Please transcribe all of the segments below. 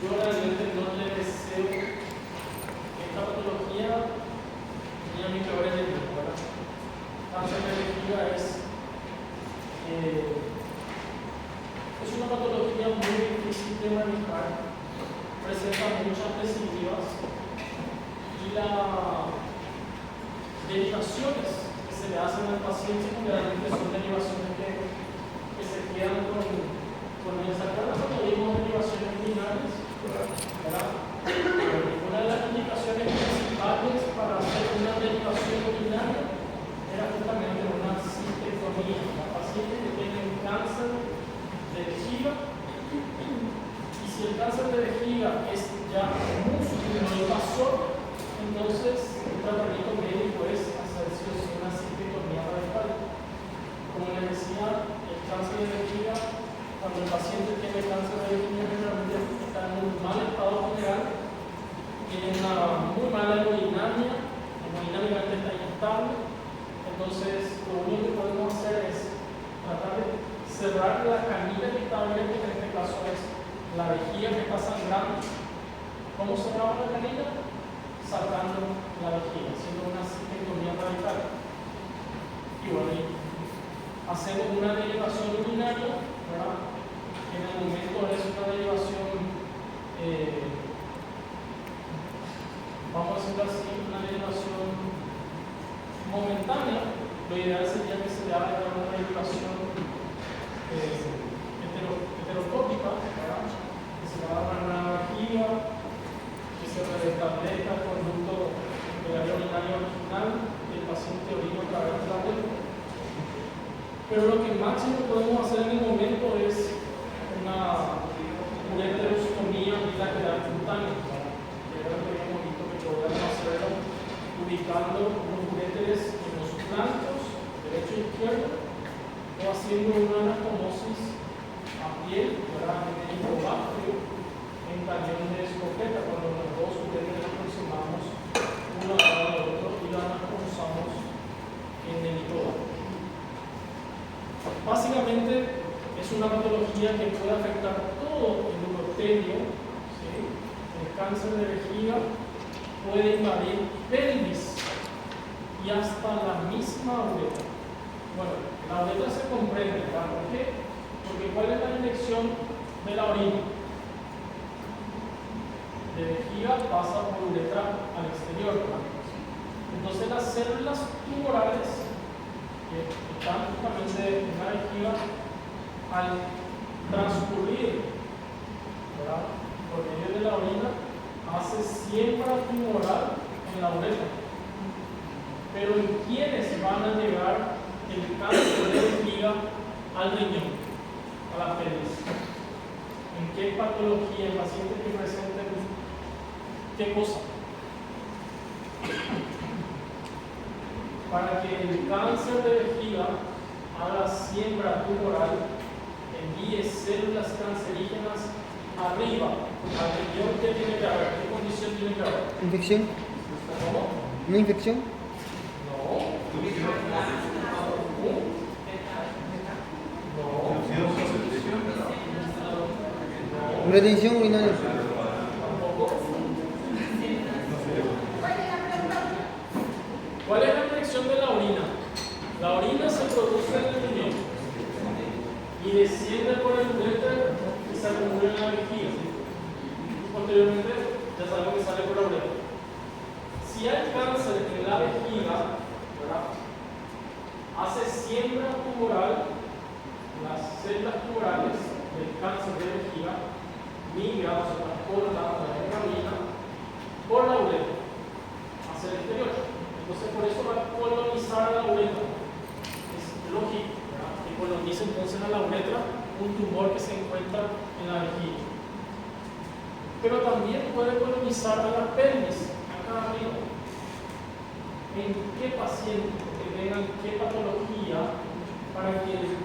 Yo realmente no le deseo esta patología ni a mi peor enemigo, ¿verdad? Cáncer de vejiga es una patología muy difícil de manejar, presenta muchas recidivas y las derivaciones que se le hacen al paciente generalmente son derivaciones que se quedan con esa cara. Cuando vimos derivaciones binarias, ¿verdad? Una de las indicaciones principales para hacer una derivación binaria era justamente una cistectomía. La paciente que tiene un cáncer de vejiga, y si el cáncer de vejiga es ya músculo invasor, entonces el tratamiento médico es hacer una cistectomía radical. Como les decía, el cáncer de vejiga, cuando el paciente tiene cáncer de vejiga, generalmente está en un mal estado general, tiene una muy mala hemodinamia, hemodinámicamente está inestable. Entonces, lo único que podemos hacer es tratar de cerrar la canilla que está abierta, que en este caso es la vejiga que está sangrando. ¿Cómo cerramos la canilla? Sacando la vejiga, haciendo una cistectomía radical. Y bueno, hacemos una derivación urinaria, ¿verdad? En el momento es una derivación, vamos a decirlo así, una derivación momentánea. Lo ideal sería que se le haga una derivación heteroscópica, ¿verdad? Que se le haga una vejiga, que se restablezca el conducto de la vía urinaria original, y el paciente orina a través de la vejiga. Pero lo que máximo podemos hacer en el momento es una ureterostomía bilateral cutánea. Ya hemos visto que podemos hacerlo ubicando los uréteres en los flancos, derecho e izquierdo, o haciendo una anastomosis a piel, ¿verdad? En el hipobáctero, en cañón de escopeta, cuando los dos uréteres aproximamos uno al lado del otro y lo anastomosamos en el hipobáctero. Básicamente es una patología que puede afectar todo el urotelio, ¿sí? El cáncer de vejiga puede invadir pelvis y hasta la misma uretra. Bueno, la uretra se comprende, ¿verdad? ¿Por qué? Porque ¿cuál es la dirección de la orina? De vejiga pasa por uretra al exterior, ¿verdad? Entonces las células tumorales que están justamente en la vejiga, al transcurrir, ¿verdad?, por medio de la orina, hace siembra tumoral en la uretra. Pero ¿en quiénes van a llegar el cáncer de vejiga al riñón, a la pelvis? ¿En qué patología? ¿En pacientes que presenten qué cosa? Para que el cáncer de vejiga haga siembra tumoral, envíe células cancerígenas arriba, al riñón, ¿qué tiene que haber? ¿Qué condición tiene que haber? ¿Infección? ¿Cómo? ¿Una infección? No. No. Retención urinaria. Tampoco. ¿Cuál es la dirección de la orina? La orina se produce en el riñón y desciende por el uréter y se acumula en la vejiga. Posteriormente, ya sabemos que sale por la uretra. Si hay cáncer en la vejiga, ¿verdad?, hace siembra tumoral, las células tumorales del cáncer de vejiga migran, se transportan a la orina por la uretra hacia el exterior. Entonces, por eso va a colonizar a la uretra. Es lógico, ¿verdad?, que colonice entonces a la uretra un tumor que se encuentra en la vejiga. Pero también puede colonizar a la pelvis, acá arriba. ¿En qué paciente que tengan qué patología para que el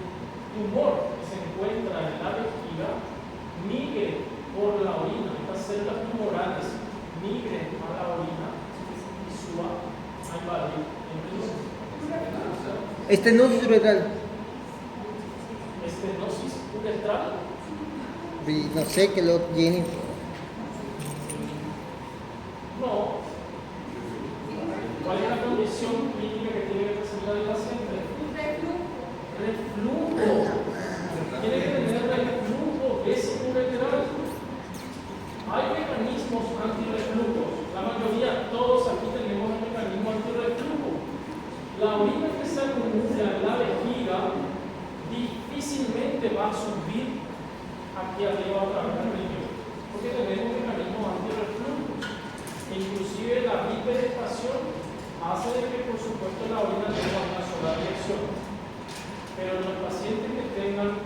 tumor que se encuentra en la vejiga migre por la orina? Estas células tumorales migren a la orina y suba a invadir el riñón. Estenosis uretral. Estenosis uretral. Y no sé, que lo llene. condición clínica que tiene que presentar el paciente? Reflujo. Tiene que tener reflujo vesicoureteral. Hay mecanismos antirreflujos. La mayoría, todos aquí tenemos el mecanismo antirreflujo. La orina que se acumula en la vejiga difícilmente va a subir aquí arriba otra vez al riñón, porque tenemos mecanismos antirreflujo. Inclusive la hiperestación hace de que, por supuesto, la orina tenga una sola dirección. Pero en los pacientes que tengan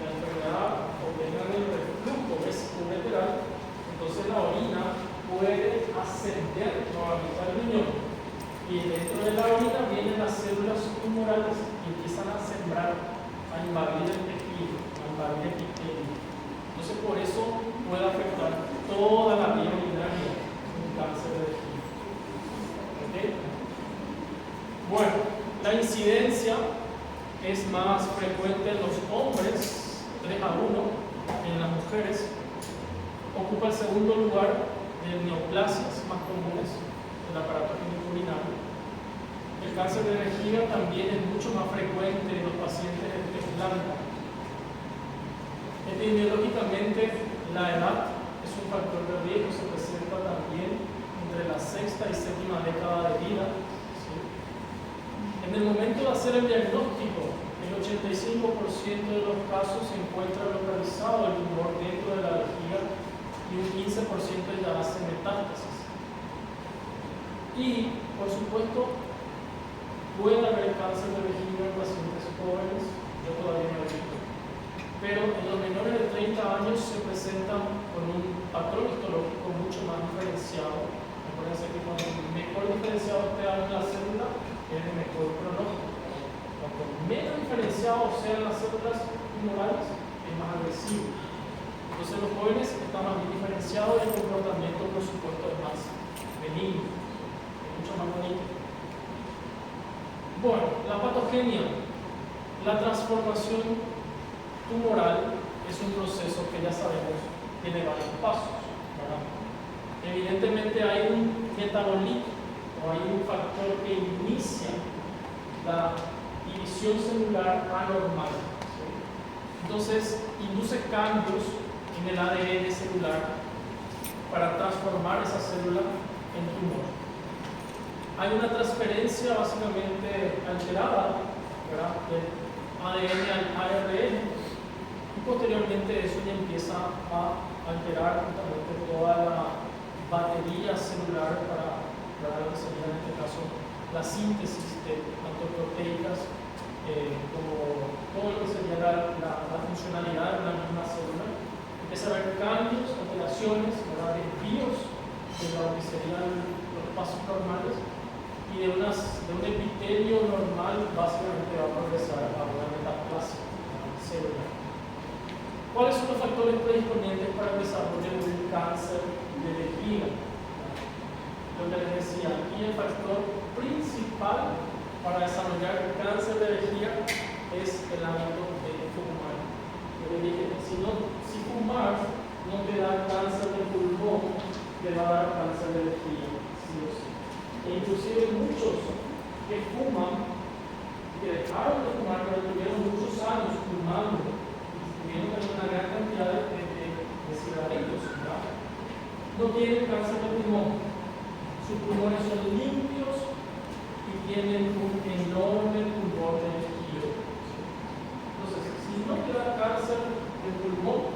la enfermedad o tengan el reflujo vesicoureteral, entonces la orina puede ascender nuevamente al riñón. Y dentro de la orina vienen las células tumorales y empiezan a sembrar, a invadir el tejido, a invadir el epitelio. Entonces, por eso puede afectar toda la vía urinaria un cáncer de vejiga. ¿Okay? Bueno, la incidencia es más frecuente en los hombres, 3 a 1, en las mujeres. Ocupa el segundo lugar de neoplasias más comunes del aparato urinario. El cáncer de vejiga también es mucho más frecuente en los pacientes de tez blanca. Epidemiológicamente, la edad es un factor de riesgo, se presenta también entre la 6ª y 7ª década de vida. ¿Sí? En el momento de hacer el diagnóstico, el 85% de los casos se encuentra localizado el tumor dentro de la vejiga y un 15% ya hace metástasis. Y, por supuesto, puede haber cáncer de vejiga en pacientes jóvenes, yo todavía no lo he visto. Pero en los menores de 30 años se presentan con un patrón histológico mucho más diferenciado. Acuérdense que cuando mejor diferenciado esté la célula, es de mejor pronóstico. Cuanto menos diferenciados sean las células tumorales, es más agresivo. Entonces los jóvenes están más bien diferenciados y el comportamiento, por supuesto, es más benigno, es mucho más bonito. Bueno, la patogenia, la transformación tumoral es un proceso que ya sabemos tiene varios pasos, ¿verdad? Evidentemente hay un metabolito o hay un factor que inicia la división celular anormal, ¿sí? Entonces induce cambios en el ADN celular para transformar esa célula en tumor. Hay una transferencia básicamente alterada, ¿verdad?, del ADN al ARN. Y posteriormente eso ya empieza a alterar justamente toda la batería celular para lo que sería en este caso la síntesis de tanto proteicas como todo lo que sería la funcionalidad de una misma célula. Empieza a haber cambios, alteraciones, desvíos de lo que serían los pasos normales y de un epitelio normal básicamente va a progresar a una metaplasia celular. ¿Cuáles son los factores predisponentes para el desarrollo de un cáncer de vejiga? Lo que les decía, aquí el factor principal para desarrollar el cáncer de vejiga es el hábito de fumar. Yo le dije, si fumar no te da cáncer de pulmón, te va a dar cáncer de vejiga, sí o sí. E inclusive muchos que fuman, que dejaron de fumar, pero tuvieron muchos años fumando, tuvieron una gran cantidad de cigarrillos, ¿verdad?, no tienen cáncer de pulmón. Sus pulmones son limpios y tienen un enorme tumor de vejiga. Entonces, si no te da cáncer de pulmón,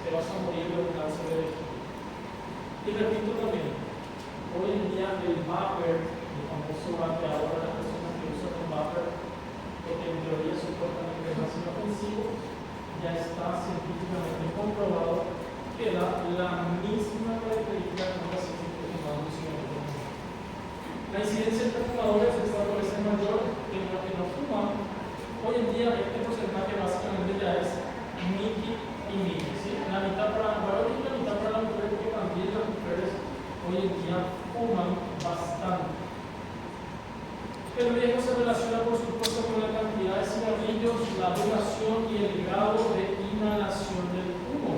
te vas a morir de cáncer de vejiga. Y repito también, hoy en día el vapor, el famoso vapeador, las personas que usan el vapor, porque en teoría supuestamente es más inofensivo, ya está científicamente comprobado que da la misma característica que un paciente que fuma un cigarrillo. La incidencia entre fumadores está por ser mayor que en los que no fuman. Hoy en día este porcentaje básicamente ya es miti y miti, ¿sí? La mitad para varones y la mitad para las mujeres, porque también las mujeres hoy en día fuman bastante. El riesgo se relaciona, por supuesto, con la cantidad de cigarrillos, la duración y el grado de inhalación del humo.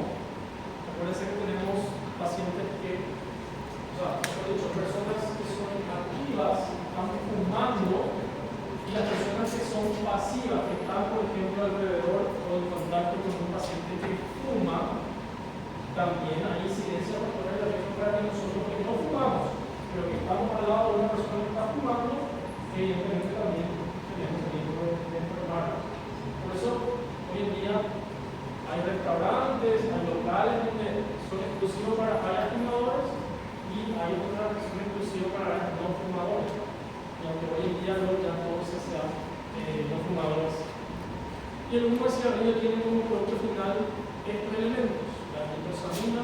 también hay incidencia por el efecto que nosotros que no fumamos, pero que estamos al lado de una persona que está fumando, evidentemente también tenemos riesgo de enfermarnos. Por eso, hoy en día hay restaurantes, hay locales donde son exclusivos para áreas fumadores y hay otras que son exclusivos para áreas no fumadores. Y aunque hoy en día ya todos sean no fumadores. Y el humo de cigarrillo tiene como producto final estos elementos: la nitrosamina,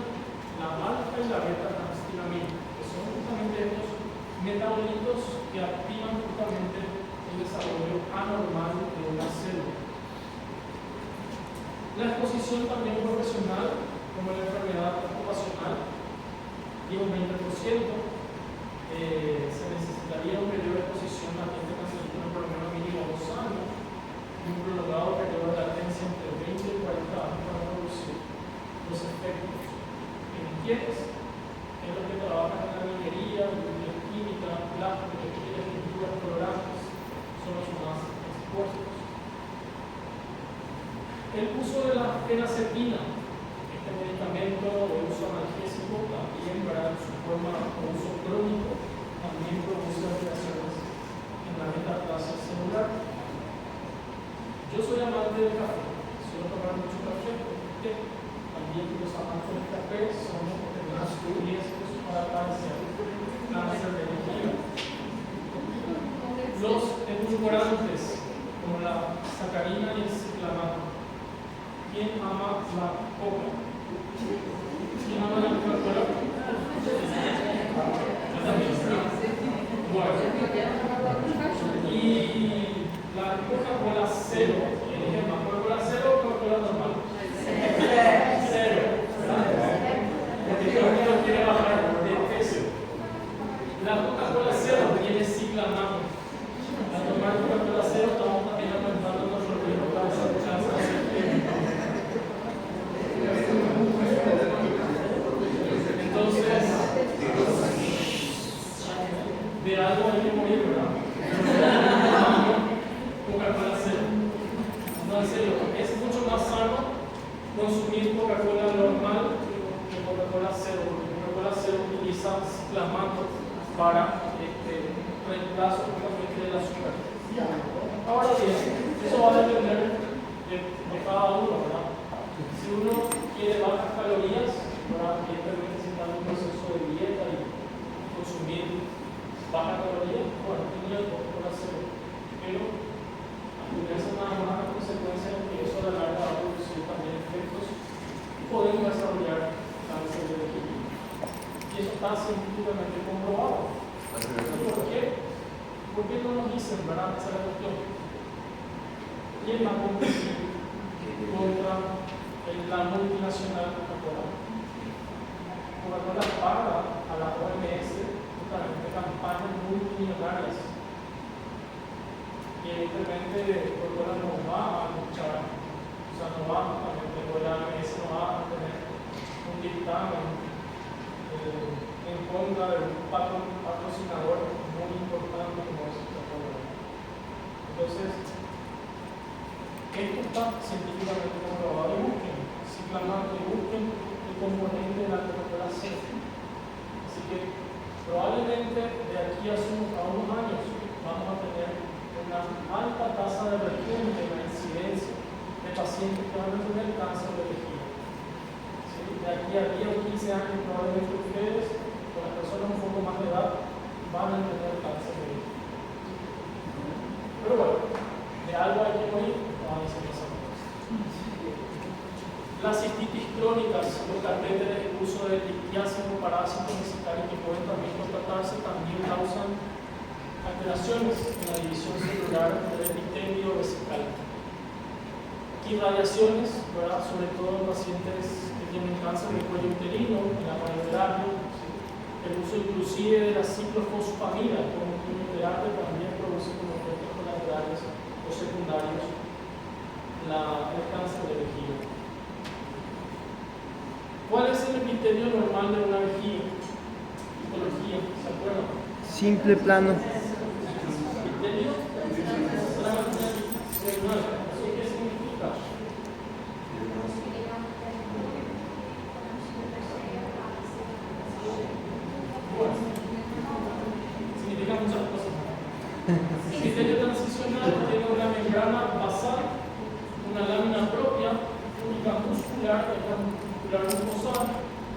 la malta y la beta-acetilamina, que son justamente estos metabolitos que activan justamente el desarrollo anormal de una célula. La exposición también profesional, como la enfermedad ocupacional, y un 20%, se necesitaría un periodo de exposición latente cancerígeno por lo menos mínimo 2 años y un prolongado periodo de latencia entre 20 y 40 años para producir los efectos. En quienes, en los que trabajan en la minería, industria química, plástico, textiles, pinturas, colorantes, son los más expuestos. El uso de la fenacetina, este medicamento de uso analgésico, también para su forma de uso crónico, también produce alteraciones en la metaplasia celular. Yo soy amante del café, suelo tomar mucho café, porque también los amantes del café son los que tenemos riesgos para padecer cáncer de vejiga. Los edulcorantes, como la sacarina y el ciclamato. ¿Quién ama la coca? ¿Quién ama la Coca-Cola? Yo también. Bueno. Y la Coca-Cola cero. ¿Quién ama Coca-Cola cero o Coca-Cola normal? Cero. ¿Verdad? Porque creo que no quiere bajar de peso. La Coca-Cola cero tiene ciclamato. Al tomar Coca-Cola cero estamos también aumentando nuestro riesgo de cáncer. Entonces, de algo hay que morir, ¿verdad? Coca-Cola cero. No, en serio, es mucho más sano consumir Coca-Cola normal que Coca-Cola cero, porque Coca-Cola cero utiliza ciclamato para reemplazo justamente del azúcar. Ahora bien, eso va a depender de cada uno, ¿verdad? Si uno quiere bajas calorías, ¿verdad? Evidentemente necesitando un proceso de dieta y consumir bajas calorías, bueno, tiene el Coca-Cola cero. Pero aunque eso nada más la consecuencia de que eso a la larga va a producir también efectos, podemos desarrollar cáncer de vejiga. Y eso está científicamente comprobado. ¿Por qué? ¿Por qué no nos dicen, verdad? Esa es la cuestión. ¿Quién va a competir contra la multinacional Coca-Cola? Coca-Cola paga a la OMS justamente campañas multimillonarias. Y evidentemente Coca-Cola no va a luchar, o sea, no va justamente, la OMS no va a tener un dictamen en contra de un patrocinador muy importante como es Coca-Cola. Entonces, esto está científicamente comprobado. Y busquen ciclamato y busquen el componente de la Coca-Cola cero. Así que probablemente de aquí a unos años vamos a tener una alta tasa de repunte en la incidencia de pacientes que van a tener cáncer de vejiga. ¿Sí? De aquí a 10 o 15 años probablemente ustedes, con las personas un poco más de edad, van a tener cáncer de vejiga. Pero bueno, de algo hay que morir. Las cistitis crónicas, los catéteres de uso de litiasis o parásitos vesicales que pueden también constatarse, también causan alteraciones en la división celular del epitelio vesical. Irradiaciones, ¿verdad? Sobre todo en pacientes que tienen cáncer de cuello uterino, en la radioterapia, ¿sí? El uso inclusive de la ciclofosfamida como quimioterapia también produce como efectos colaterales o secundarios el cáncer de vejiga. ¿Cuál es el epitelio normal de una vejiga? Histología, ¿se acuerdan? Simple plano. Epitelio celular. ¿Eso qué significa? muscular mucosal,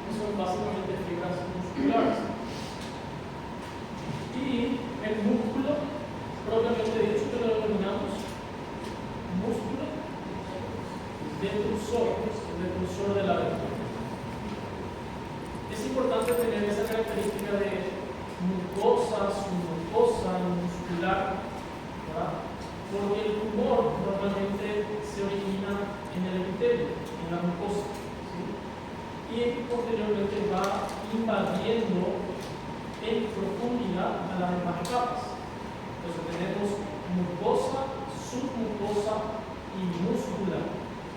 que son básicamente fibras musculares. Y el músculo, propiamente dicho, que lo denominamos músculo detrusor de la vena. Es importante tener esa característica de mucosa, submucosa, muscular, ¿verdad? Porque el tumor normalmente se origina en el epitelio, en la mucosa, ¿sí? Y posteriormente va invadiendo en profundidad a las demás capas. Entonces tenemos mucosa, submucosa y muscular,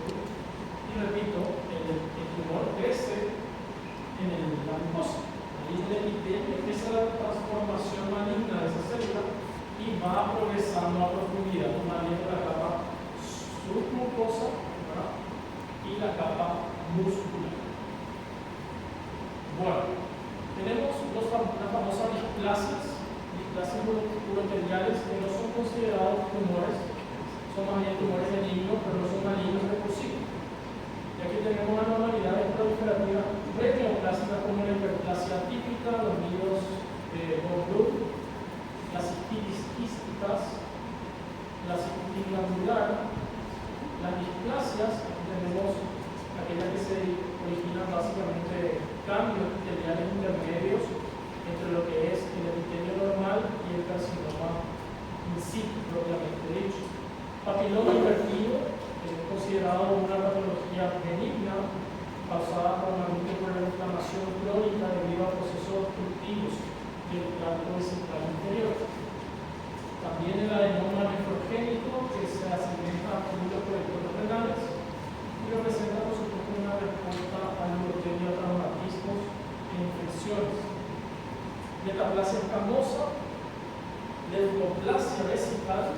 ¿sí? Y repito, el tumor crece en la mucosa. Ahí en el epitelio empieza la transformación maligna de esa célula y va progresando a profundidad, invadiendo la capa submucosa, ¿verdad? Y la capa muscular. Bueno, tenemos las famosas displasias uroteriales que no son considerados tumores, son más bien tumores benignos, pero no son malignos de por sí. Y aquí tenemos anormalidades proliferativas preneoplásicas como la hiperplasia típica, los nidos de Bordou, las cistitis quísticas, la cistitis glandular, las displasias. Aquí tenemos aquellas que se originan básicamente cambios epiteliales intermedios entre lo que es el epitelio normal y el carcinoma in situ, propiamente dicho. Papiloma invertido, considerado una patología benigna causada normalmente por la inflamación crónica debido a procesos obstructivos del tracto vesical inferior. También el adenoma nefrogénico, que se asemeja a nódulos colectores renales y representa por supuesto una respuesta al urotelio a traumatismos e infecciones. Metaplasia escamosa, leucoplasia vesical,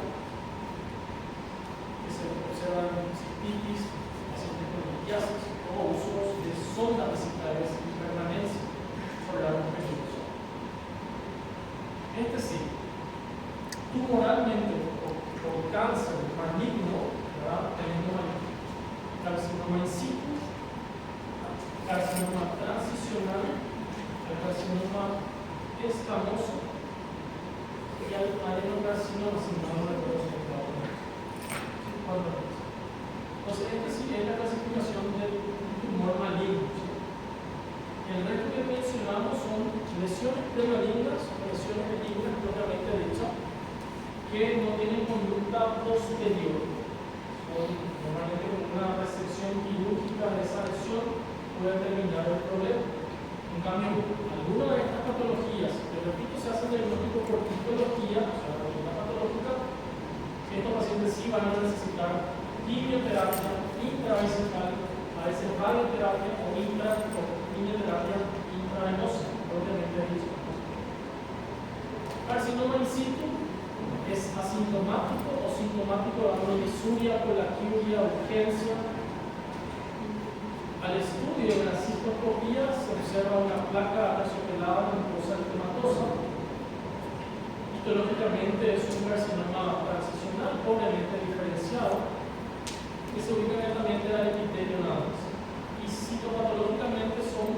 que se observa en cistitis, pacientes con litiasis o usos de sondas vesicales y permanencia por la peligrosa. Es decir, tumoralmente o cáncer maligno, ¿verdad? Tenemos carcinoma in situ, carcinoma transicional, el carcinoma escamoso y el adenocarcinoma, si no me recuerdo si entonces, esta sí es la clasificación del tumor maligno. ¿Sí? El resto que mencionamos son lesiones premalignas o lesiones benignas propiamente dichas, que no tienen conducta posterior. Son normalmente con una resección quirúrgica de esa lesión puede terminar el problema. En cambio, algunas de estas patologías, que repito, se hacen diagnóstico por histología, o sea, la patología patológica, estos pacientes sí van a necesitar quimioterapia intravesical, a veces radioterapia o quimioterapia intravenosa, propiamente dicho. Carcinoma in situ es asintomático o sintomático dando disuria, polaquiuria, urgencia. Al estudio de la cistoscopía se observa una placa aterciopelada mucosa eritematosa. Histológicamente es un carcinoma transicional, obviamente diferenciado, que se ubica en el ambiente del epitelio nada más. Y citopatológicamente son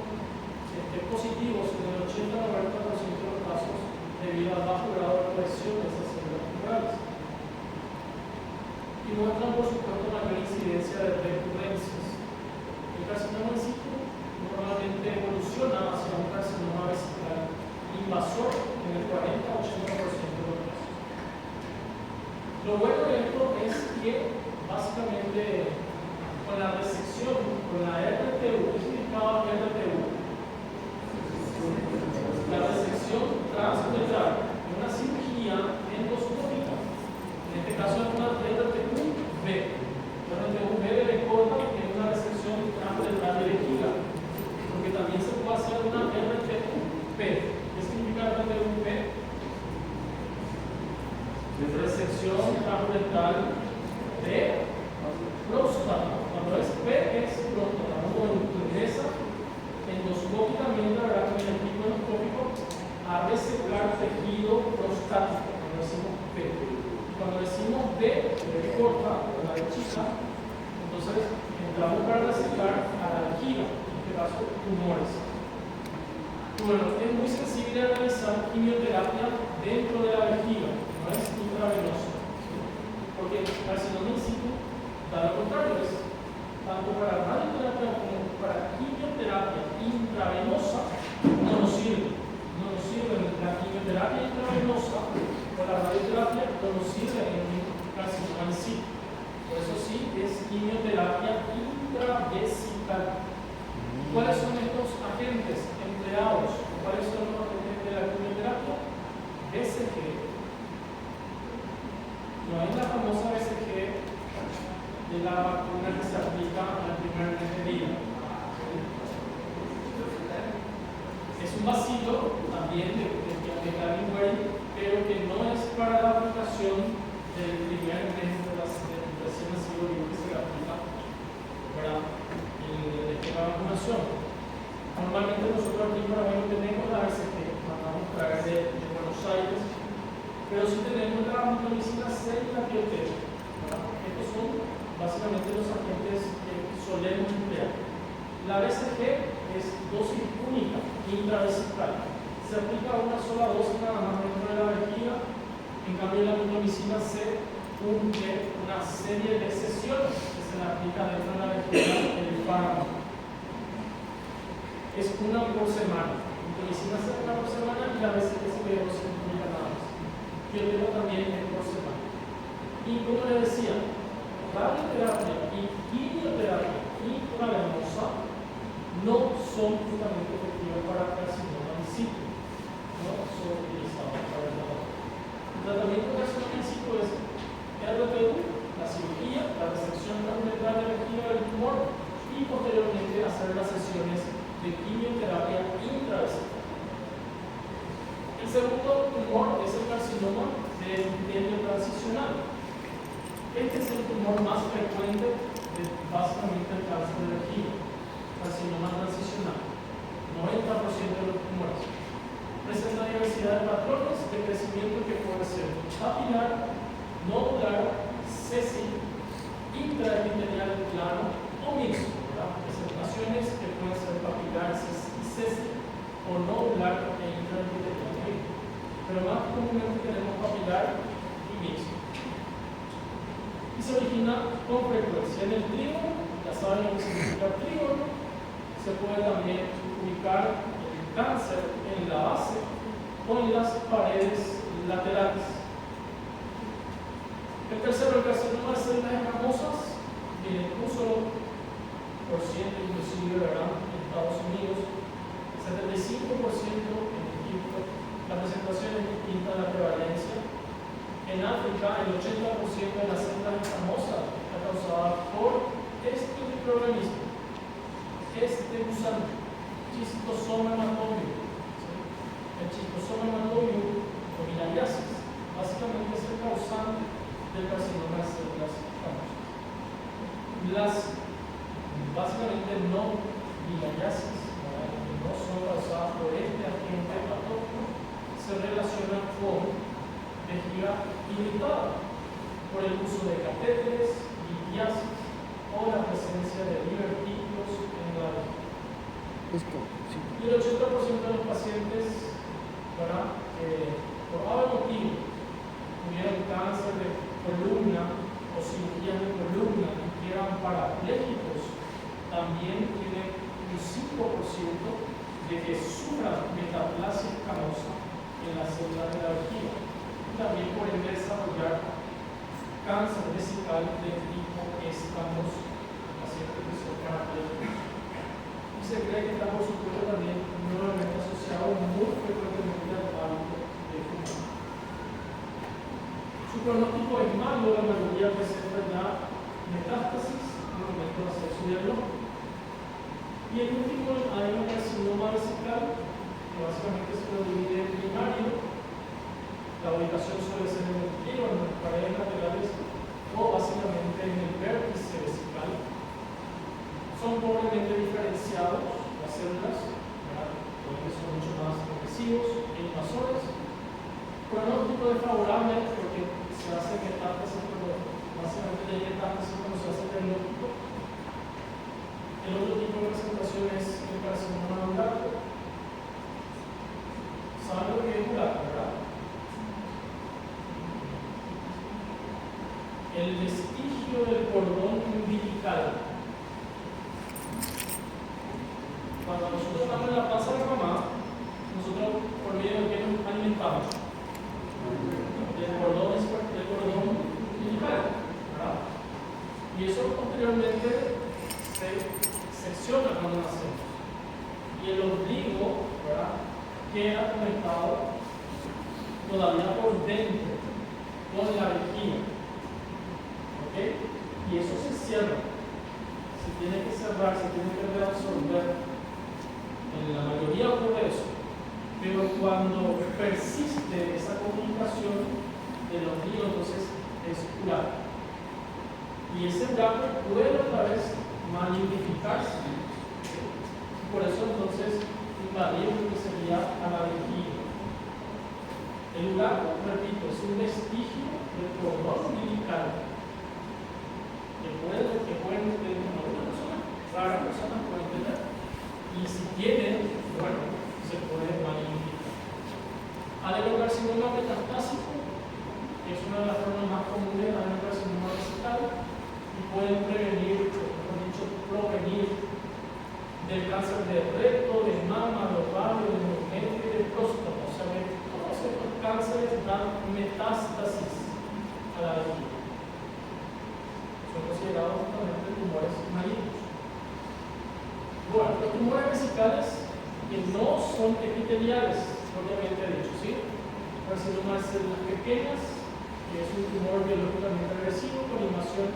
positivos en el 80-90% de los casos debido al bajo grado de cohesión de esas células tumorales. Y muestran, por supuesto, mayor incidencia de recurrencias. El carcinoma in situ normalmente evoluciona hacia un carcinoma vesical invasor en el 40-80% de los casos. Lo bueno de esto es que básicamente con la resección, con la RTU, ¿qué significaba RTU? La resección transmetral de una cirugía endoscópica, en este caso es una RTU-B. La RTU-B de corta es una resección transmetral de vejiga, porque también se puede hacer una RTU-P. ¿Qué significa RTU-P? Resección transmetral de próstata. Cuando es P es próstata, uno ingresa endoscópicamente, ¿verdad? Con el equipo endoscópico a resecar tejido prostático, cuando decimos P. Cuando decimos B, de corta, o la de chica, entonces entramos para resecar a la vejiga. caso, tumores. Bueno, es muy sensible a realizar quimioterapia dentro de la vejiga, no es intravenosa, porque el carcinoma in situ da lo contrario, es tanto para radioterapia como para quimioterapia intravenosa, no nos sirve. No nos sirve la quimioterapia intravenosa o la radioterapia, no nos sirve en un carcinoma in situ. Por eso sí es quimioterapia intravesical. ¿Cuáles son estos agentes empleados? ¿Cuáles son los agentes de la quimioterapia? BCG. No es la famosa BCG de la vacuna que se aplica al primer mes de vida. Es un vasito también de Calvin, pero que no es para la aplicación del primer mes de recién nacido que se aplica para el esquema de vacunación. Normalmente nosotros aquí en Paraguay no tenemos la BCG, mandamos traer de Buenos Aires, pero sí tenemos la mitomicina C y la biotec. Estos son básicamente los agentes que solemos emplear. La BCG es dosis única, intravesical. Se aplica una sola dosis nada más dentro de la vejiga. En cambio, la mitomicina C cumple una serie de sesiones que se le aplica dentro de la vejiga en el fármaco. Es una por semana. Mitomicina C una por semana y la BCG se ve dosis única nada más. Yo tengo también es por semana. Y como les decía, radioterapia y quimioterapia intravenosa no son justamente efectivas para carcinoma in situ. No son utilizadas para el trabajo. El tratamiento de carcinoma in situ es RPU, la cirugía, la resección transversal de la vejiga del tumor y posteriormente hacer las sesiones de quimioterapia intravesical. El segundo tumor es el carcinoma del epitelio transicional. Este es el tumor más frecuente de básicamente el cáncer de vejiga, carcinoma transicional. 90% de los tumores. Presenta diversidad de patrones de crecimiento que puede ser papilar, nodular, sésil, intraepitelial plano o mixto. Presentaciones que pueden ser papilar y sésil o nodular e intraepitelial. Pero más comúnmente tenemos papilar y mixto. Y se origina con frecuencia en el trígono. Ya saben lo que significa trígono. Se puede también ubicar el cáncer en la base o en las paredes laterales. El tercero, el carcinoma de células escamosas, tiene un solo por ciento, inclusive ¿verdad? En Estados Unidos, 75% en Egipto. La presentación es distinta a la prevalencia. En África, el 80% de las células escamosas está causada por este microorganismo, este gusano, Schistosoma hematomio. El Schistosoma hematomio o filariasis básicamente es el causante del carcinoma de células escamosas. Las básicamente no filariasis, que no son causadas por este agente patógeno, se relacionan con vejiga irritada por el uso de catéteres, litiasis o la presencia de divertículos en la vejiga. Y el 80% de los pacientes por algún motivo tuvieron cáncer de columna o cirugías de columna y que eran parapléjicos, también tienen un 5% de que sufran metaplasia escamosa en las células de la vejiga. También pueden desarrollar cáncer vesical de tipo escamoso en pacientes que son parapléjicos. Y se cree que está, por supuesto, también nuevamente asociado muy frecuentemente al hábito de fumar. Su pronóstico es malo, la mayoría presenta ya metástasis en el momento de hacer su diagnóstico. Y el último hay un carcinoma vesical, que básicamente se lo divide en primario. La ubicación suele ser en el trígono, en las paredes laterales o básicamente en el vértice vesical. Son pobremente diferenciados las células, porque son mucho más agresivos e invasores. Pronóstico desfavorable porque se hace metástasis, pero básicamente hay metástasis cuando se hace el diagnóstico. El otro tipo de presentación es el Cuando nosotros estamos en la panza de la mamá, nosotros por medio de qué nos alimentamos, del cordón umbilical, ¿verdad? Y eso posteriormente se secciona cuando nacemos. Y el ombligo, ¿verdad?, queda conectado todavía por dentro con la vejiga. ¿Ok? Y eso se cierra. Se tiene que cerrar, se tiene que reabsorber. En la mayoría ocurre eso. Pero cuando persiste esa comunicación del ombligo, entonces es uraco. Y ese uraco puede otra vez magnificarse. Por eso entonces invadir lo que sería a la vejiga. El uraco, repito, es un vestigio del cordón umbilical que pueden tener una persona, rara persona puede tener. Y si tienen, bueno, se puede magnificar. Adenocarcinoma metastásico es una de las formas más comunes de adenocarcinoma vesical y pueden prevenir, o mejor dicho, provenir del cáncer de recto, de mama, de ovario, de urogénito y de próstata. O sea, todos estos cánceres dan metástasis a la vejiga. Son considerados justamente tumores malignos. Bueno, los tumores vesicales que no son epiteliales, propiamente dicho, ¿sí? El carcinoma de células pequeñas, que es un tumor biológicamente agresivo con invasión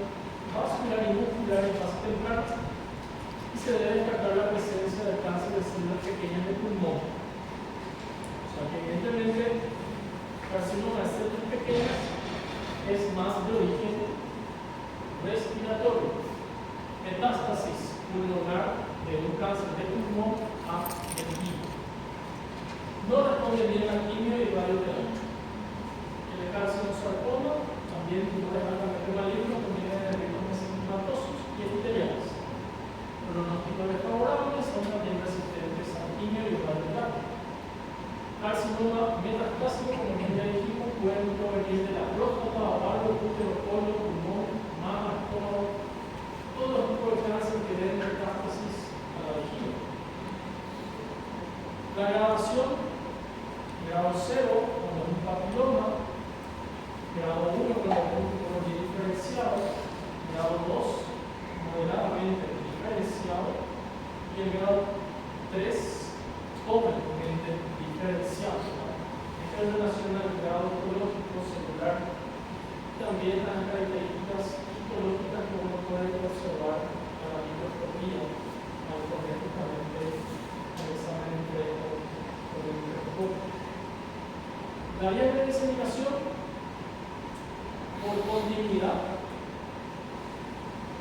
vascular y muscular en fase temprana, y se debe descartar la presencia del cáncer de células pequeñas de pulmón. O sea que evidentemente el carcinoma de células pequeñas es más de origen respiratorio, metástasis pulmonar de un cáncer de pulmón a vejiga. No responde bien a quimio y radioterapia. El carcinosarcoma, también tumores altamente malignos, también de ritmos mesenquimatosos y epiteliales. Pronósticos desfavorables, son también resistentes a quimio y radioterapia. Carcinoma metastásico, como ya dijimos, pueden provenir de la próstata, ovario, útero, colon, pulmón, mama, estómago, todos los tipos de cáncer que den metástasis a la vejiga. La gradación, grado 0, cuando es un papiloma, grado 1, cuando es un tumor diferenciado, grado 2, moderadamente diferenciado, y el grado 3, pobremente diferenciado. Esta es relación al grado histológico celular, también las características histológicas que uno puede observar a la microscopía al poner justamente el examen de la vía de diseminación por continuidad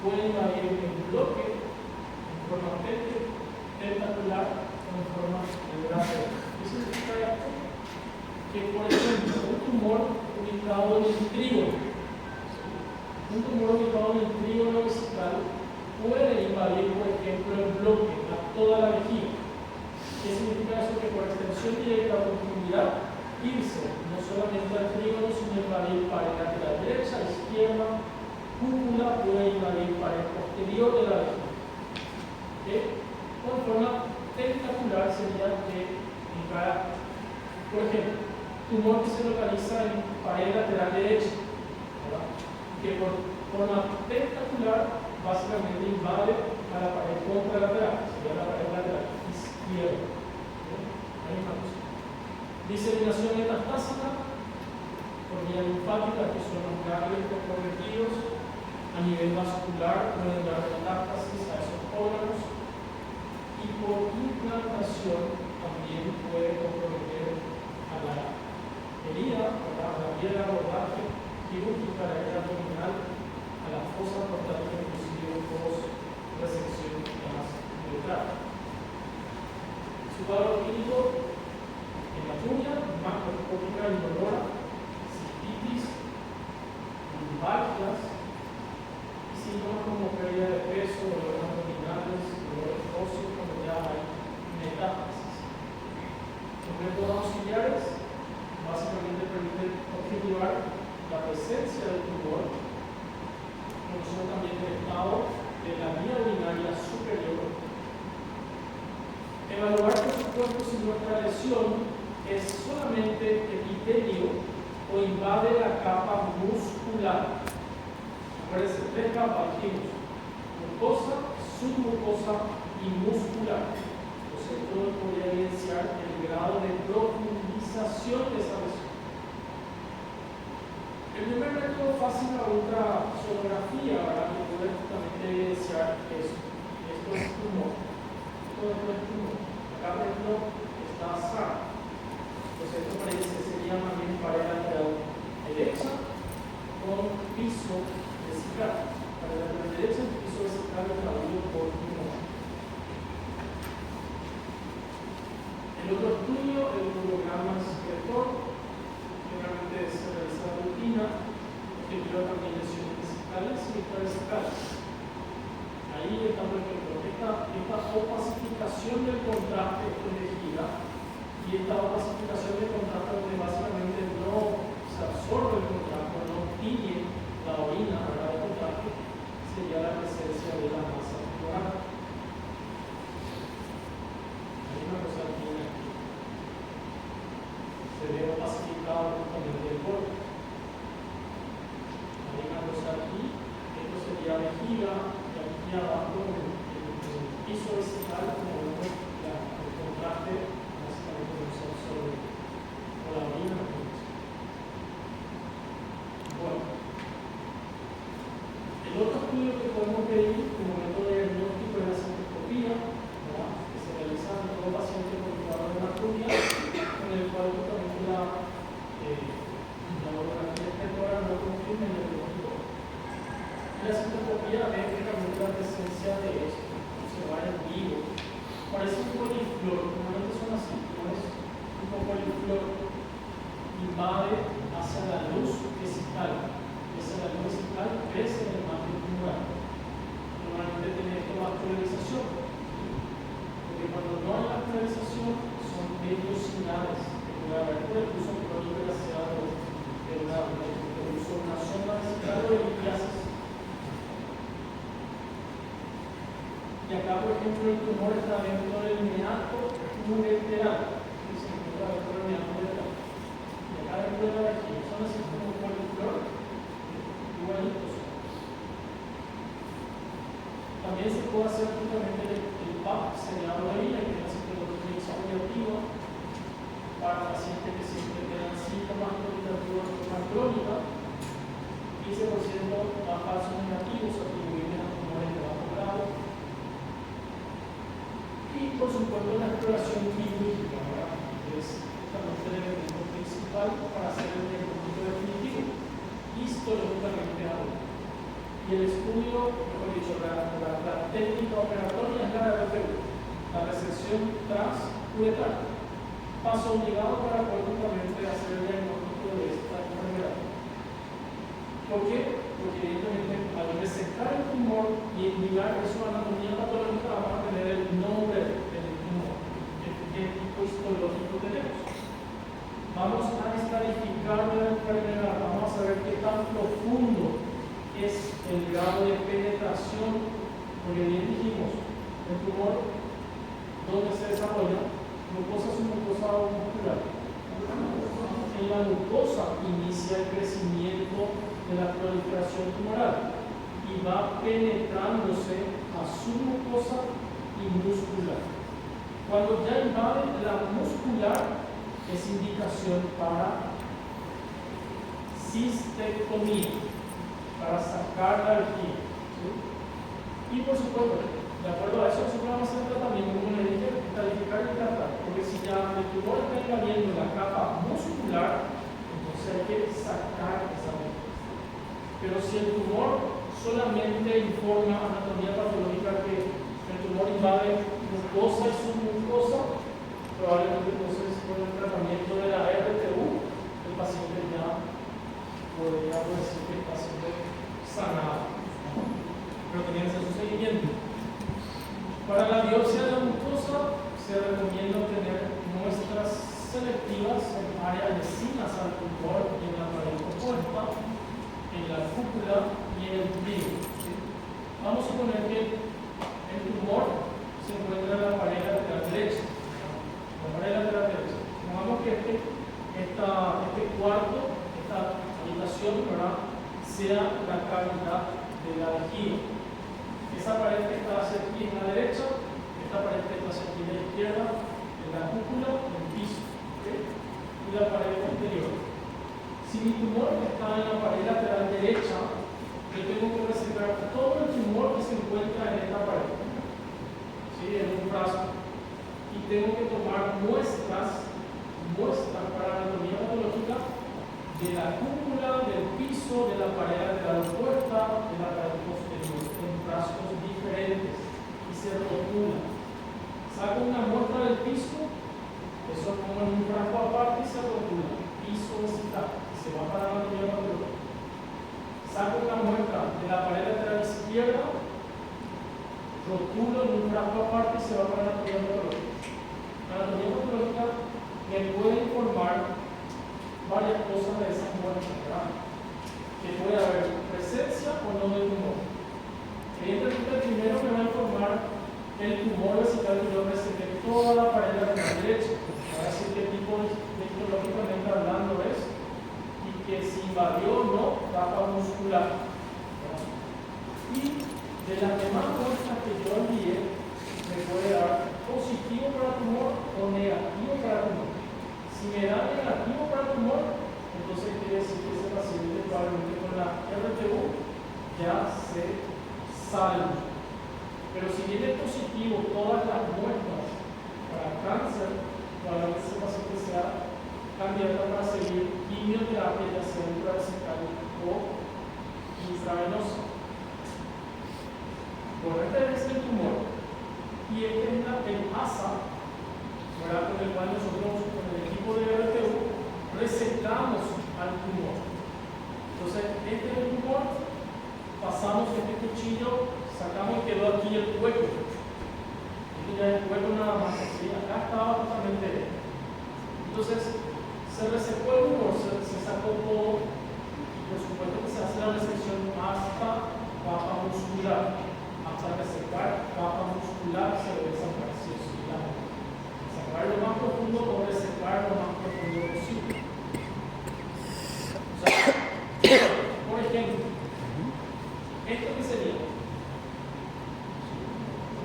puede invadir en bloque, en forma tentacular o en forma de brazo. ¿Qué significa esto? Que, por ejemplo, un tumor ubicado en el trígono, vesical puede invadir, por ejemplo, el bloque a toda la vejiga. ¿Qué significa eso? Que por extensión directa o continuidad irse no solamente al trígono, sino invadir pared lateral derecha, izquierda, cúpula, puede invadir pared posterior de la vejiga. ¿Okay? Con forma tentacular sería que encara, por ejemplo, tumor que se localiza en pared lateral derecha, ¿verdad? Que por forma tentacular básicamente invade a la pared contralateral, sería la pared lateral izquierda. Hay una cosa. Diseminación metastásica por vía linfática, que son los ganglios comprometidos a nivel vascular, pueden dar metástasis a esos órganos, y por implantación también puede comprometer a la herida, a la vía de abordaje quirúrgica, la herida abdominal, a la fosa portátil, inclusive post resección más neutral. Su cuadro clínico: hematuria, macroscópica indolora, cistitis, lumbalgias y síntomas como pérdida de peso, dolores abdominales, dolores óseos cuando ya hay metástasis. Los métodos auxiliares básicamente permiten objetivar la presencia del tumor, conocer también el estado de la vía urinaria superior Evaluar, por supuesto, si nuestra lesión es solamente epitelio o invade la capa muscular. Acuérdense, tres capas dijimos: mucosa, submucosa y muscular. Entonces, esto nos podría evidenciar el grado de profundización de esa lesión. El primer método fácil la ultrasonografía, ¿verdad?, que puede justamente evidenciar eso. Esto es tumor. Esto es tumor. Acá, por ejemplo, está sano. Entonces, esto parece que sería más bien pared lateral derecha con piso vesical. Pared lateral derecha, piso vesical traído por tumor. El otro estudio, el urograma excretor, generalmente se realiza la rutina, que lleva también lesiones vesicales y extravesicales. Ahí está, por ejemplo, esta opacificación del contraste elegida y esta opacificación del contraste donde básicamente no se absorbe el contraste, no tiñe la orina, ¿verdad?, del contraste, sería la presencia de la masa tumoral. Hay una cosa aquí. Se ve opacificado justamente el borde. Hay una cosa aquí, esto sería vejiga, y aquí abajo el piso vesical, como vemos, el contraste básicamente no se absorbe por la orina. Bueno, el otro estudio que podemos pedir como método de diagnóstico es la cistoscopía, que se realiza en todo paciente con cuadro de hematología, con el cual justamente la orografía espectral no confirma el diagnóstico. En la cistoscopía ve únicamente la presencia de esto, observar en vivo. Parece un coliflor, normalmente son así, no es un coliflor, invade hacia la luz vesical. Hacia la luz vesical crece en el margen tumoral. Normalmente tiene esto vascularización, porque cuando no hay vascularización son vellosidades que puede haber por el uso crónico desgraciado de una sonda vesical o de litiasis. Y acá, por ejemplo, el tumor está dentro del meato ureteral, que se encuentra dentro del meato ureteral. Y acá dentro de la vejiga son así como coliflor, igualitos. También se puede hacer justamente el PAP, sería la orina, que es la citología objetiva, para pacientes que siempre tengan síntomas cognitivos de forma crónica. 15% a falsos negativos atribuibles a tumores de bajo grado. Y por supuesto la exploración quirúrgica, que es justamente el elemento principal para hacer el diagnóstico definitivo, histológicamente hablando. Y el estudio, mejor dicho, la técnica operatoria es la de RPU, la resección transuretral. Paso obligado para poder justamente hacer el diagnóstico de esta enfermedad. ¿Por qué? Porque evidentemente al resecar el tumor y indicar que es una anatomía patológica vamos a tener el nombre del tumor, qué tipo histológico tenemos. Vamos a estratificar la enfermedad, vamos a saber qué tan profundo es el grado de penetración, porque bien dijimos, el tumor, ¿dónde se desarrolla? Mucosa, submucosa o muscular. En la mucosa inicia el crecimiento de la proliferación tumoral y va penetrándose a submucosa y muscular. Cuando ya invade la muscular, es indicación para cistectomía, para sacar la vejiga. ¿Sí? Y por supuesto, de acuerdo a eso, nosotros vamos a hacer tratamiento, como le dije, calificar y tratar. Porque si ya el tumor está invadiendo la capa muscular, entonces hay que sacar esa vejiga. Pero si el tumor solamente informa anatomía patológica que el tumor invade mucosa y submucosa, probablemente entonces con el tratamiento de la RTU, el paciente ya podría decir que está siendo sanado. Pero tenía que hacer su seguimiento. Para la biopsia de la mucosa se recomienda tener muestras selectivas en áreas vecinas al tumor, en la pared opuesta, en la cúpula y en el trigo. ¿Sí? Vamos a suponer que el tumor se encuentra en la pared lateral derecha. la mitad de la alquila. Esa pared que está hacia aquí en la derecha, esta pared que está hacia aquí en la izquierda, en la cúpula, en el piso. ¿Okay? Y la pared posterior. Si mi tumor está en la pared lateral derecha, yo tengo que reservar todo el tumor que se encuentra en esta pared, ¿sí? En un frasco. Y tengo que tomar muestras para anatomía patológica de la cúpula, del piso, de la pared lateral opuesta, de la pared posterior, en frascos diferentes, y se rotulan. Saco una muestra del piso, eso pongo en un frasco aparte y se rotula. Piso está, se va para la anatomía patológica. Saco una muestra de la pared lateral izquierda, rotulo en un frasco aparte y se va para la anatomía patológica. La anatomía patológica me puede informar varias cosas de esas muestras, ¿verdad? Que puede haber presencia o no de tumor. Evidentemente, primero me va a informar el tumor vesical que yo presenté toda la pared lateral derecha. Va a decir qué tipo de histológicamente hablando es y que si invadió o no capa muscular. ¿Verdad? Y de las demás muestras que yo envié, me puede dar positivo para tumor o negativo para tumor. Si me da negativo para tumor, entonces quiere decir que ese paciente probablemente con la RTU ya se salva. Pero si viene positivo todas las muestras para cáncer, probablemente ese paciente sea candidato para seguir quimioterapia, ya sea intravesical o intravenosa. Bueno, este es el tumor. Y este es el ASA, ¿verdad? Con el cual nosotros, con el equipo de RTU, recetamos al tumor. Entonces, este es el tumor, pasamos este cuchillo, sacamos y quedó aquí el hueco. Este ya es el hueco nada más, ¿sí? Acá estaba justamente. Entonces, se resecó el tumor, se sacó todo, y por supuesto que se hace la resección hasta capa muscular. Hasta resecar capa muscular se debe sacar, sí o sí, sacar lo más profundo o resecar lo más profundo posible. O sea, por ejemplo, ¿esto qué sería?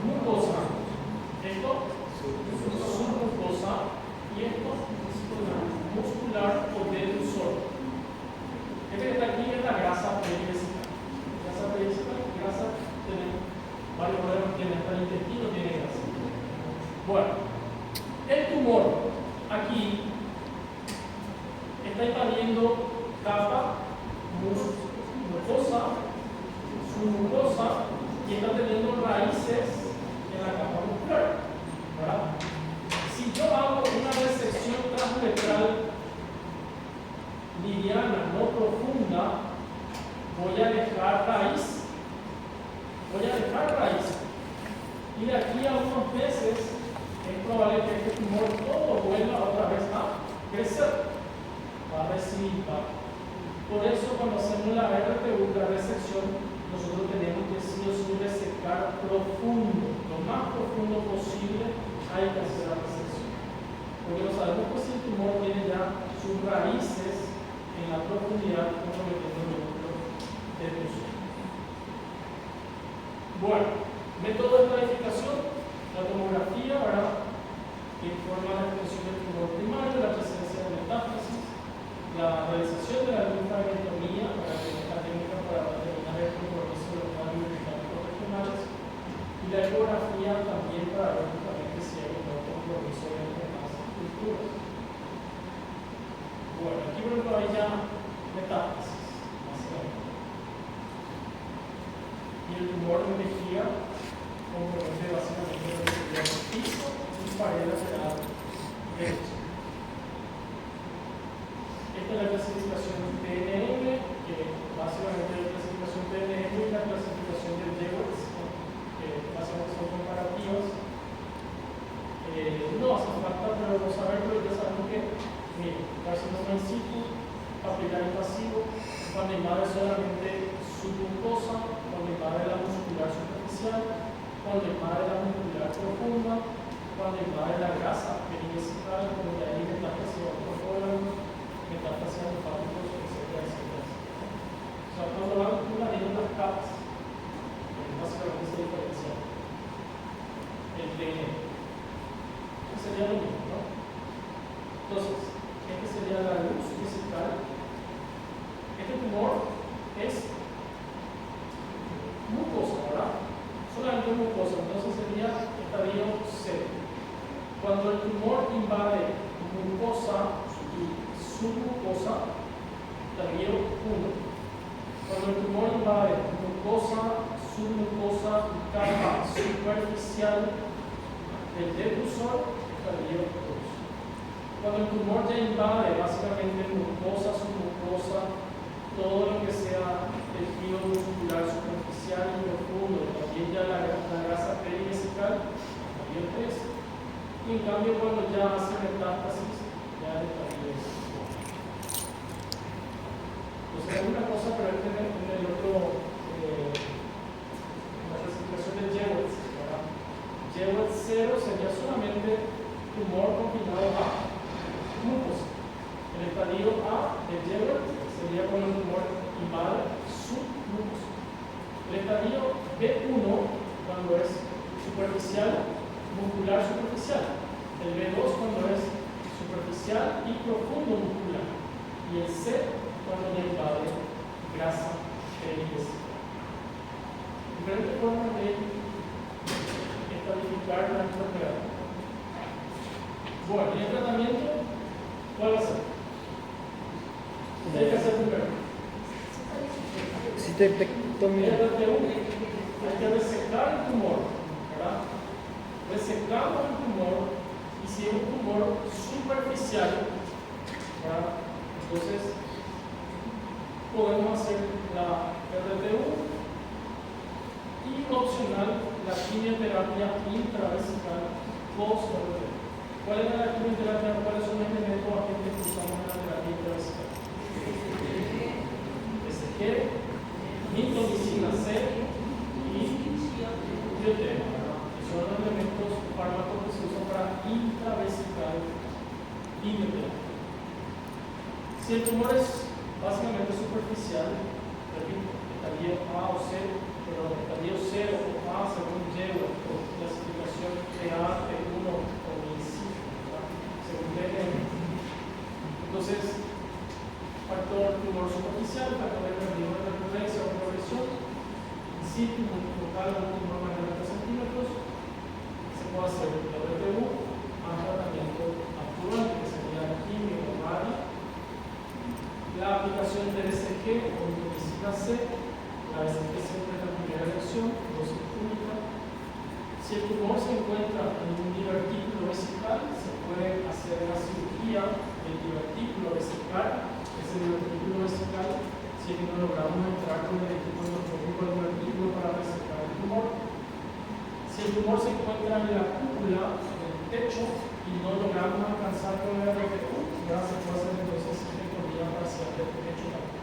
Mucosa. Esto submucosa y esto muscular o delusor. Este que está aquí es la grasa perivesical. Grasa perivesical, grasa tenemos varios problemas, tiene hasta el intestino, tiene grasa. Bueno, el tumor aquí está invadiendo capa mucosa, submucosa, y está teniendo raíces en la capa muscular, ¿verdad? Si yo hago una resección transversal liviana, no profunda, voy a dejar raíz. Y de aquí a unos meses es probable que este tumor todo vuelva otra vez a crecer, va a recibir. Por eso cuando hacemos la RTU, la resección, nosotros tenemos que sí o sí resecar profundo, lo más profundo posible hay que hacer la resección. Porque no sabemos que si el tumor tiene ya sus raíces en la profundidad, comprometiendo el núcleo de fusión. Bueno, método de planificación, la tomografía, ¿verdad? Que informa la extensión del tumor primario, la presencia de metástasis, la realización de la linfadenectomía, para que esta técnica para determinar el compromiso de los radios metálicos regionales, y la ecografía también para ver justamente si hay un compromiso entre más estructuras. Bueno, aquí por ejemplo hay ya metástasis, básicamente. Y el tumor de vejiga compromete básicamente lo que sería el piso y pared lateral derecha. Esta es la clasificación PNM, que básicamente es la clasificación PNM y la clasificación de Jewels, que básicamente son comparativas. No hace falta, pero no saberlo, ya sabemos que, mire, carcinoma in situ, papilar invasivo, cuando invade solamente submucosa, cuando invade la muscular superficial, cuando invade la muscular profunda, cuando invade la grasa perivesical, donde hay metástasis a otros órganos, metástasis linfáticos, etc. O sea, cuando va a una capas. Básicamente se diferencia el DNA. Esto sería lo mismo, ¿no? Entonces, este sería la luz vesical. Este tumor es mucosa, ¿verdad? Solamente mucosa, entonces sería estadio 0. Cuando el tumor invade mucosa y submucosa, estadio 1. Cuando el tumor invade mucosa, submucosa y capa superficial del defusor, estadio 2. Cuando el tumor ya invade básicamente mucosa, submucosa, todo lo que sea tejido muscular superficial y profundo, también ya la grasa perivesical, estadio 3. Y en cambio, cuando ya hace metástasis, ya es estadio 4. Entonces, hay una cosa, pero este en el otro, la clasificación de Jewett, ¿verdad? Jewett 0 sería solamente tumor confinado a mucosa. El estadio A de Jewett sería cuando el tumor invade submucosa. El estadio B1 cuando es superficial, muscular superficial. El B2 cuando es superficial y profundo muscular. Y el C cuando ya invade grasa perivesical. Diferentes formas de estadificar la enfermedad. Bueno, ¿y el tratamiento? ¿Cuál va a ser? ¿Qué hay que hacer primero? Citectomía. Hay que resecar el tumor, ¿verdad? Resecamos el tumor y si es un tumor superficial, ¿verdad? Entonces podemos hacer la RTU y opcional la quimioterapia intravesical post-RTU. ¿Cuál es la quimioterapia? ¿Cuáles son los elementos agentes que usamos en la terapia intravesical? SG, mitomicina C y biotema, que son los elementos fármacos que se usan para intravesical quimioterapia. Si el tumor es básicamente superficial, repito, estadio A o C, pero estadio 0 o A según Jewett, o clasificación A, T1 o INSI, según DN. Entonces, factor tumor superficial, factor de recurrencia o progresión, in situ, multifocal o un tumor más de 30 centímetros, se puede hacer la RTU más tratamiento actuante, que sería quimio o radio. La aplicación de SG o mitomicina C, la SG siempre es la primera elección, dosis única. Si el tumor se encuentra en un divertículo vesical, se puede hacer la cirugía del divertículo vesical. Ese divertículo vesical, si es que no logramos entrar con el equipo endoscópico del divertículo para resecar el tumor. Si el tumor se encuentra en la cúpula, en el techo, y no logramos alcanzar con el RTU, ya se puede hacer entonces parcial del techo también.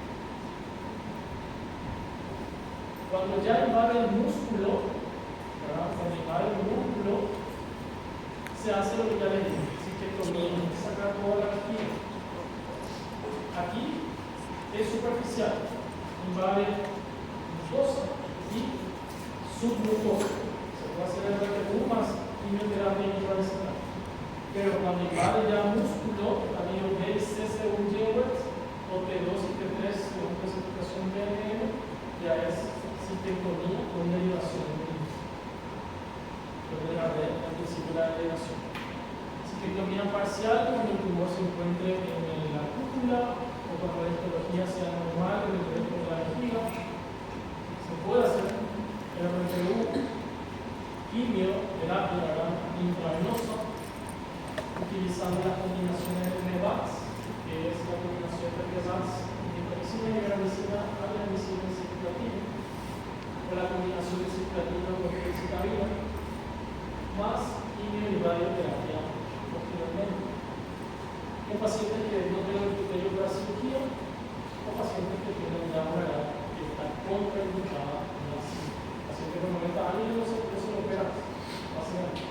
Cuando ya invade el músculo, ¿verdad? Cuando invade el músculo, se hace lo que ya les dije, cistectomía, sacar toda la esquina. Aquí es superficial, invade mucosa y submucosa. Se puede hacer el RTU más quimioterapia intravesical. Pero cuando invade ya músculo, estadio B y C según Jewett, o T2 y T3 según clasificación de ADN, ya es cistectomía con derivación de al principio de la derivación. Cistectomía parcial cuando el tumor se encuentre en la cúpula o cuando la histología sea normal en el resto de la vejiga. Se puede hacer el RTU, quimioterapia intravenosa, utilizando las combinaciones de MEVAX, que es la combinación de MEVAX, mitomicina y granicina, adenosina y cisplatina, o la combinación de cisplatina con fluoxetamina, más quimio y radioterapia posteriormente. En pacientes que no tienen criterio para cirugía, o pacientes que tienen ya una edad que está contraindicada en la cirugía. Pacientes con 90 años no se operan, básicamente.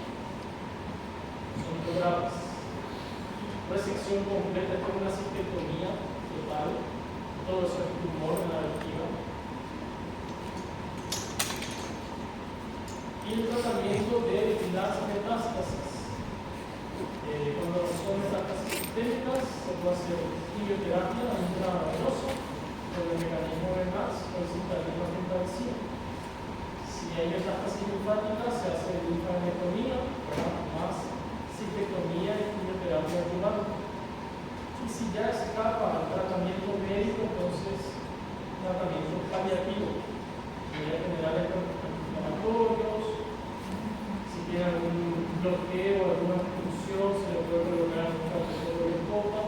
Son graves. Resección completa con una cistectomía total, todo eso es tumor en la vejiga. Y el tratamiento de las metástasis. Cuando son metástasis sistémicas, se puede hacer quimioterapia intravenosa por el mecanismo renal o el citarina rifampicina. Si hay metástasis linfáticas, se hace linfadenectomía más cistectomía y quimioterapia ocular. Y si ya escapa al tratamiento médico, entonces tratamiento paliativo. Medidas generales antiinflamatorios. Si tiene algún bloqueo, alguna obstrucción, se le puede colocar un catéter de copa.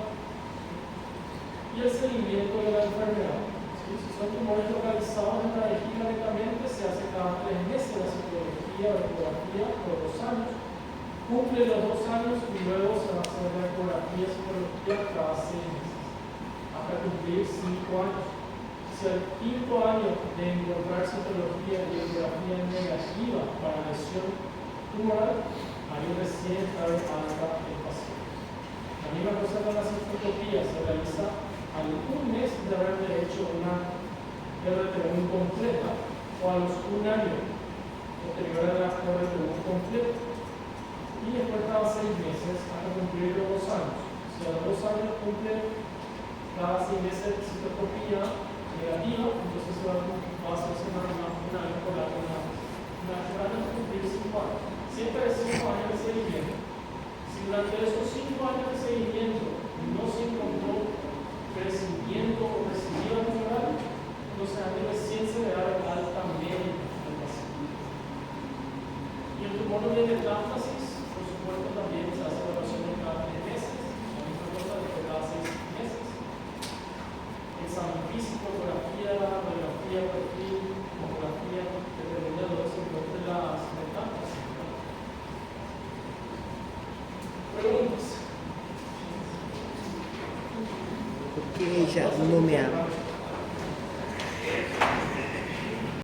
Y el seguimiento de la enfermedad. ¿Sí? Si son tumores localizados en la vejiga netamente, se hace cada 3 meses la citología o ecografía por 2 años. Cumple los 2 años y luego se va a hacer la ecografía citología cada 6 meses, hasta cumplir 5 años. Si al 5º año de encontrar citología y ecografía negativa para lesión tumoral, ahí recién está de alta el paciente. La misma cosa con la citología, se realiza al 1 mes de haberle hecho una RT1 completa o a los 1 año posterior a la RT1 completa. Y después cada 6 meses hasta cumplir los 2 años. Si a los 2 años cumple cada 6 meses de citología negativa, entonces se va a hacerse una año por la hasta cumplir 5 años. Siempre es 5 años de seguimiento. Si durante esos 5 años de seguimiento no se encontró crecimiento o recidiva tumoral, entonces a mí recién se le da el alta médica al paciente. Y el tumor no tiene metástasis, por supuesto, también se hace evaluación cada 3 meses, la misma cosa de cada 6 meses. Examen físico, ecografía, radiografía, perfil, tomografía, dependiendo de donde se encuentren las metástasis. Preguntas. ¿Por qué ella no me habla?